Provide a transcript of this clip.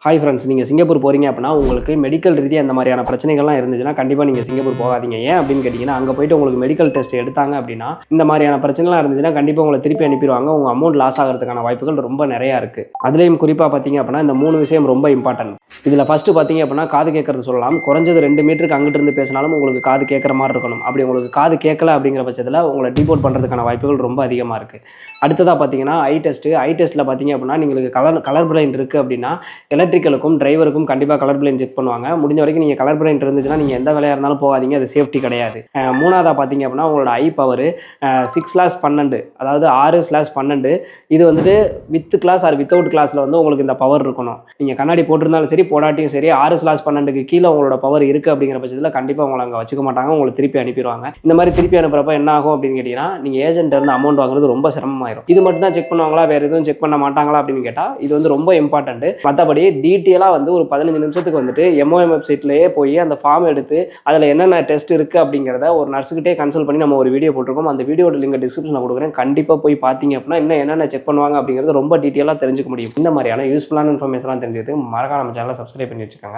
Hi friends, நீங்கள் Singapore போகிறீங்க அப்படின்னா உங்களுக்கு மெடிக்கல் ரீதியாக இந்த மாதிரியான பிரச்சனைகள்லாம் இருந்துச்சுன்னா கண்டிப்பாக நீங்கள் சிங்கப்பூர் போகாதீங்க. ஏன் அப்படின்னு கேட்டிங்கன்னா, அங்கே போயிட்டு உங்களுக்கு மெடிக்கல் டெஸ்ட் எடுத்தாங்க அப்படின்னா இந்த மாதிரியான பிரச்சனைலாம் இருந்துச்சுன்னா கண்டிப்பாக உங்களை திருப்பி அனுப்பிடுவாங்க. உங்கள் அமௌண்ட் லாஸ் ஆகிறதுக்கான வாய்ப்புகள் ரொம்ப நிறையா இருக்குது. அதுலேயும் குறிப்பாக பார்த்தீங்க அப்படின்னா இந்த 3 விஷயம் ரொம்ப இம்பார்ட்டன்ட். இதில் ஃபஸ்ட்டு பார்த்தீங்க அப்படின்னா காது கேட்கறது சொல்லலாம். குறைஞ்சது 2 மீட்டருக்கு அங்கிட்டு இருந்து பேசினாலும் உங்களுக்கு காது கேட்குற மாதிரி இருக்கணும். அப்படி உங்களுக்கு காது கேட்கல அப்படிங்கிற பட்சத்தில் உங்களை டிபோர்ட் பண்ணுறதுக்கான வாய்ப்புகள் ரொம்ப அதிகமாக இருக்குது. அடுத்ததாக பார்த்தீங்கன்னா ஐ டெஸ்ட்டில் பார்த்தீங்க அப்படின்னா உங்களுக்கு கலர் பிளைண்ட் இருக்குது அப்படின்னா எலக்ட்ரிக்கலுக்கும் டிரைவருக்கும் கண்டிப்பாக கலர் பிளைண்ட் செக் பண்ணுவாங்க. முடிஞ்ச வரைக்கும் நீங்கள் கலர் பிளைண்ட் இருந்துச்சுன்னா நீங்கள் எந்த வேலையாக இருந்தாலும் போகாதீங்க, அது சேஃப்டி கிடையாது. மூணாவதாக பார்த்தீங்க அப்படின்னா உங்களோட ஐ பவர் 6/12, அதாவது 6/12. இது வந்துட்டு வித் கிளாஸ் ஆர் வித்தவுட் கிளாஸில் வந்து உங்களுக்கு இந்த பவர் இருக்கணும். நீங்கள் கண்ணாடி போட்டிருந்தாலும் சரி போடாட்டியும் சரி 6/12க்கு கீழே உங்களோட பவர் இருக்குது அப்படிங்கிற பட்சத்தில் கண்டிப்பாக உங்களை அங்கே வச்சுக்க மாட்டாங்க, உங்களை திருப்பி அனுப்பிடுவாங்க. இந்த மாதிரி திருப்பி அனுப்புறப்ப என்ன ஆகும் அப்படின்னு கேட்டிங்கன்னா, நீங்கள் ஏஜென்ட் இருந்து அமௌண்ட் வாங்குறது ரொம்ப சிரமமாயிரும். இது மட்டும் தான் செக் பண்ணுவாங்களா, வேறு எதுவும் செக் பண்ண மாட்டாங்களா அப்படின்னு கேட்டால் இது வந்து ரொம்ப இம்பார்ட்டன்ட். மற்றபடி டீட்டெயிலாக வந்து ஒரு 15 நிமிஷத்துக்கு வந்துட்டு MOM வெப்சைட்லேயே போய் அந்த ஃபார்ம் எடுத்து அதில் என்னென்ன டெஸ்ட் இருக்குது அப்படிங்கிறத ஒரு நர்ஸுக்கிட்டே கன்சல்ட் பண்ணி நம்ம ஒரு வீடியோ போட்டிருக்கோம். அந்த வீடியோட லிங்க் டிஸ்கிரிப்ஷனில் கொடுக்குறேன். கண்டிப்பாக போய் பார்த்தீங்க அப்படின்னா இன்னும் என்னென்ன செக் பண்ணுவாங்க அப்படிங்கிறது ரொம்ப டீட்டெயிலாக தெரிஞ்சுக்க முடியும். இந்த மாதிரியான யூஸ்ஃபுல்லான இன்ஃபர்மேஷன்லாம் தெரிஞ்சது மறக்காம நம்ம சேனலை சப்ஸ்கிரைப் பண்ணி வச்சுக்கோங்க.